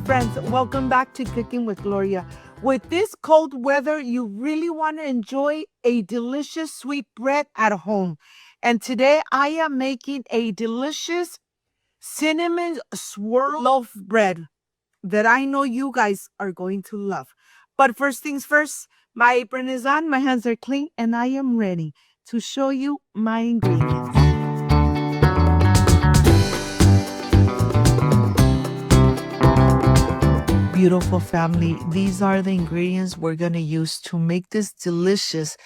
friends, welcome back to Cooking with Gloria. With this cold weather, you really want to enjoy a delicious sweet bread at home. And today I am making a delicious cinnamon swirl loaf bread that I know you guys are going to love. But first things first, my apron is on, my hands are clean, and I am ready to show you my ingredients. Beautiful family, these are the ingredients we're going to use to make this delicious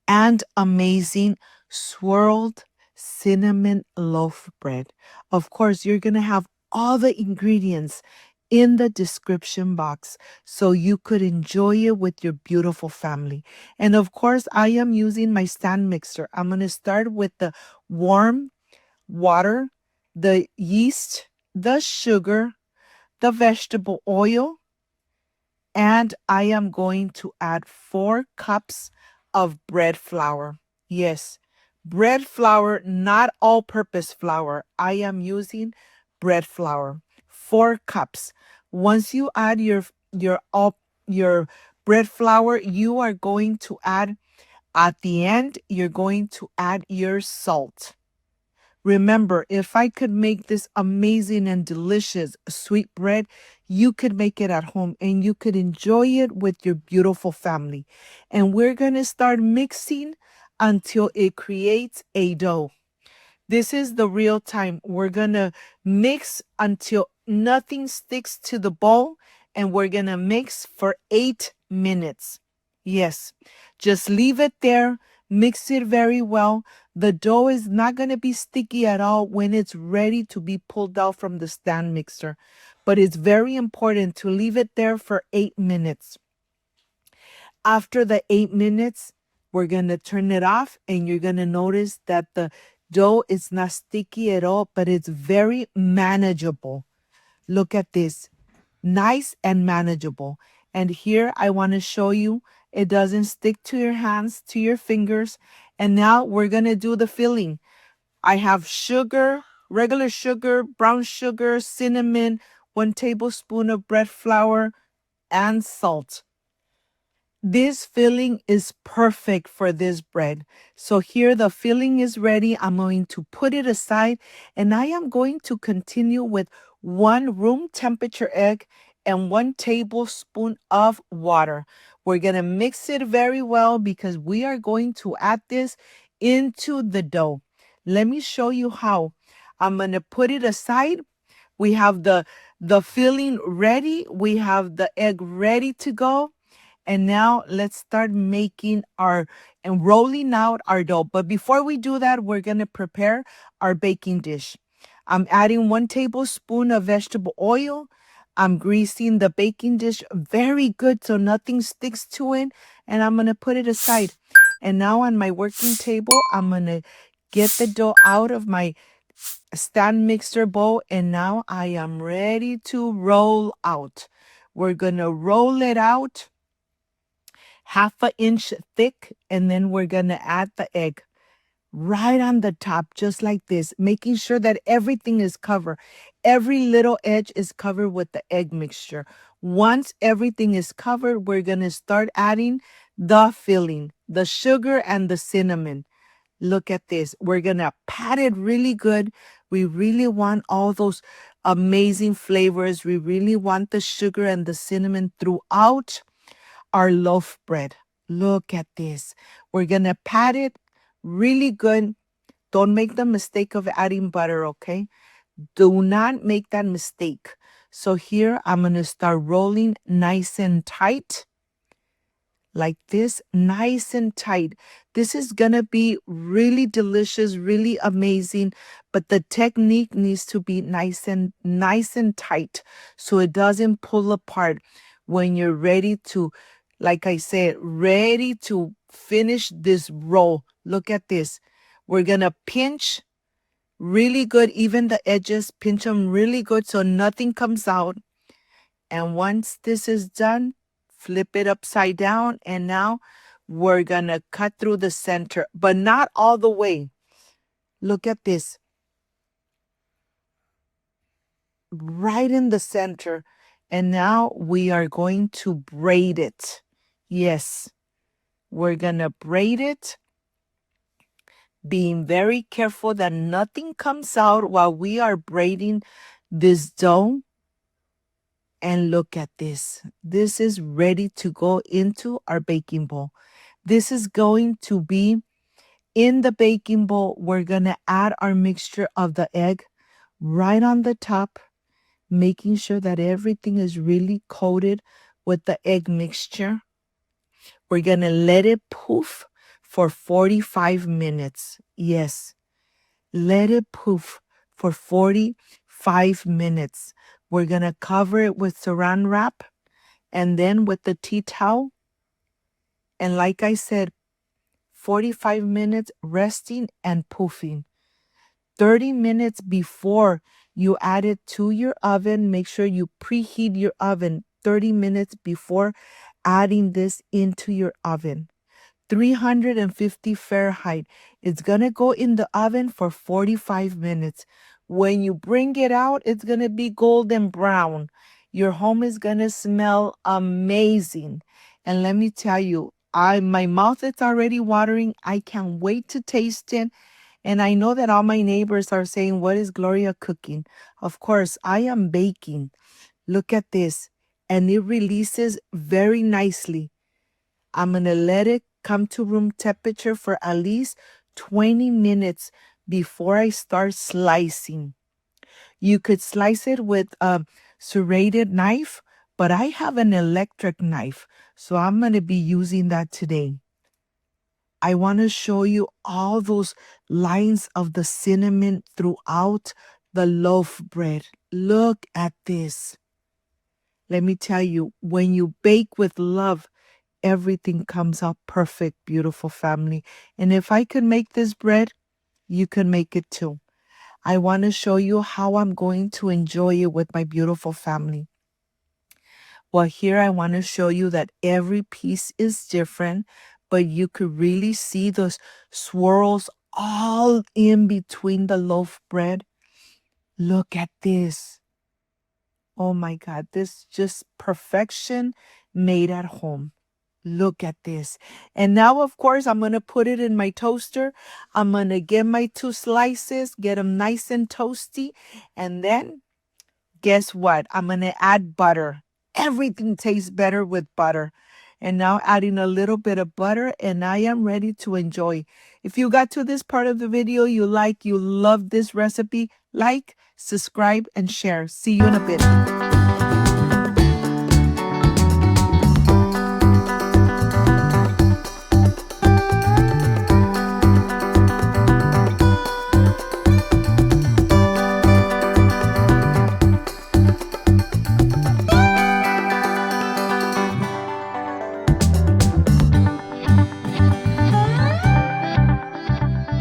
and amazing swirled cinnamon loaf bread. Of course, you're going to have all the ingredients in the description box so you could enjoy it with your beautiful family. And of course, I am using my stand mixer. I'm going to start with the warm water, the yeast, the sugar, the vegetable oil, and I am going to add 4 cups of bread flour. Yes, bread flour, not all-purpose flour. I am using bread flour. 4 cups. Once you add your bread flour, you are going to add, at the end, you're going to add your salt. Remember, if I could make this amazing and delicious sweet bread, you could make it at home and you could enjoy it with your beautiful family. And we're going to start mixing until it creates a dough. This is the real time. We're going to mix until nothing sticks to the bowl, and we're going to mix for 8 minutes. Yes, just leave it there. Mix it very well. The dough is not going to be sticky at all when it's ready to be pulled out from the stand mixer. But it's very important to leave it there for 8 minutes. After the 8 minutes, we're going to turn it off, and you're going to notice that the dough is not sticky at all, but it's very manageable. Look at this. Nice and manageable. And here I want to show you it doesn't stick to your hands, to your fingers. And now we're going to do the filling. I have sugar, regular sugar, brown sugar, cinnamon, 1 tablespoon of bread flour, and salt. This filling is perfect for this bread. So here the filling is ready. I'm going to put it aside, and I am going to continue with 1 room temperature egg and 1 tablespoon of water. We're going to mix it very well because we are going to add this into the dough. Let me show you how. I'm going to put it aside. We have the filling ready. We have the egg ready to go. And now let's start making and rolling out our dough. But before we do that, we're going to prepare our baking dish. I'm adding 1 tablespoon of vegetable oil. I'm greasing the baking dish very good so nothing sticks to it. And I'm going to put it aside. And now on my working table, I'm going to get the dough out of my stand mixer bowl. And now I am ready to roll out. We're going to roll it out 1/2 inch thick, and then we're going to add the egg right on the top, just like this, making sure that everything is covered. Every little edge is covered with the egg mixture. Once everything is covered, we're going to start adding the filling, the sugar and the cinnamon. Look at this. We're going to pat it really good. We really want all those amazing flavors. We really want the sugar and the cinnamon throughout our loaf bread. Look at this. We're going to pat it really good. Don't make the mistake of adding butter, okay? Do not make that mistake. So here I'm going to start rolling nice and tight. Like this, nice and tight. This is going to be really delicious, really amazing, but the technique needs to be nice and tight so it doesn't pull apart when you're ready to, like I said, ready to finish this roll. Look at this. We're going to pinch really good, even the edges, pinch them really good so nothing comes out. And once this is done, flip it upside down, and now we're going to cut through the center, but not all the way. Look at this. Right in the center. And now we are going to braid it. Yes, we're going to braid it, being very careful that nothing comes out while we are braiding this dough. And look at this. This is ready to go into our baking bowl. This is going to be in the baking bowl. We're going to add our mixture of the egg right on the top, making sure that everything is really coated with the egg mixture. We're going to let it poof for 45 minutes. Yes, let it poof for 45 minutes. We're going to cover it with saran wrap and then with the tea towel. And like I said, 45 minutes resting and poofing. 30 minutes before you add it to your oven, make sure you preheat your oven 30 minutes before adding this into your oven. 350 Fahrenheit. It's going to go in the oven for 45 minutes. When you bring it out, it's going to be golden brown. Your home is going to smell amazing. And let me tell you, my mouth is already watering. I can't wait to taste it. And I know that all my neighbors are saying, what is Gloria cooking? Of course, I am baking. Look at this. And it releases very nicely. I'm going to let it come to room temperature for at least 20 minutes before I start slicing. You could slice it with a serrated knife, but I have an electric knife, so I'm going to be using that today. I want to show you all those lines of the cinnamon throughout the loaf bread. Look at this. Let me tell you, when you bake with love, everything comes out perfect, beautiful family. And if I could make this bread, you can make it too. I want to show you how I'm going to enjoy it with my beautiful family. Well, here I want to show you that every piece is different, but you could really see those swirls all in between the loaf bread. Look at this. Oh my God, this just perfection made at home. Look at this. And now, of course, I'm going to put it in my toaster. I'm going to get my 2 slices, get them nice and toasty. And then, guess what? I'm going to add butter. Everything tastes better with butter. And now adding a little bit of butter, and I am ready to enjoy. If you got to this part of the video, you love this recipe, like, subscribe, and share. See you in a bit.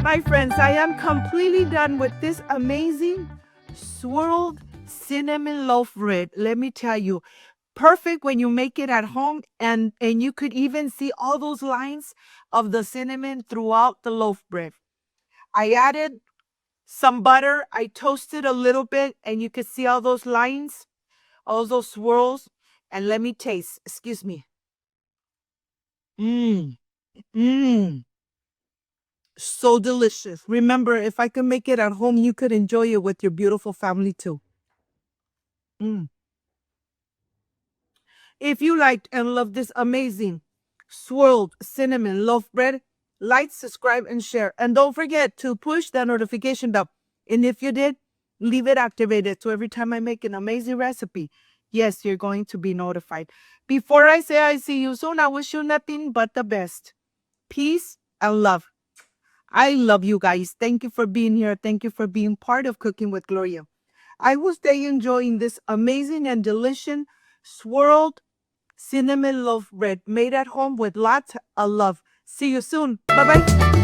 My friends, I am completely done with this amazing swirled cinnamon loaf bread. Let me tell you, perfect when you make it at home, and you could even see all those lines of the cinnamon throughout the loaf bread. I added some butter. I toasted a little bit, and you could see all those lines, all those swirls. And let me taste. Excuse me. Mmm. Mmm. So delicious. Remember, if I could make it at home, you could enjoy it with your beautiful family too. Mm. If you liked and loved this amazing swirled cinnamon loaf bread, like, subscribe, and share. And don't forget to push that notification bell. And if you did, leave it activated so every time I make an amazing recipe, yes, you're going to be notified. Before I say I see you soon, I wish you nothing but the best. Peace and love. I love you guys. Thank you for being here. Thank you for being part of Cooking with Gloria. I will stay enjoying this amazing and delicious swirled cinnamon loaf bread made at home with lots of love. See you soon. Bye-bye.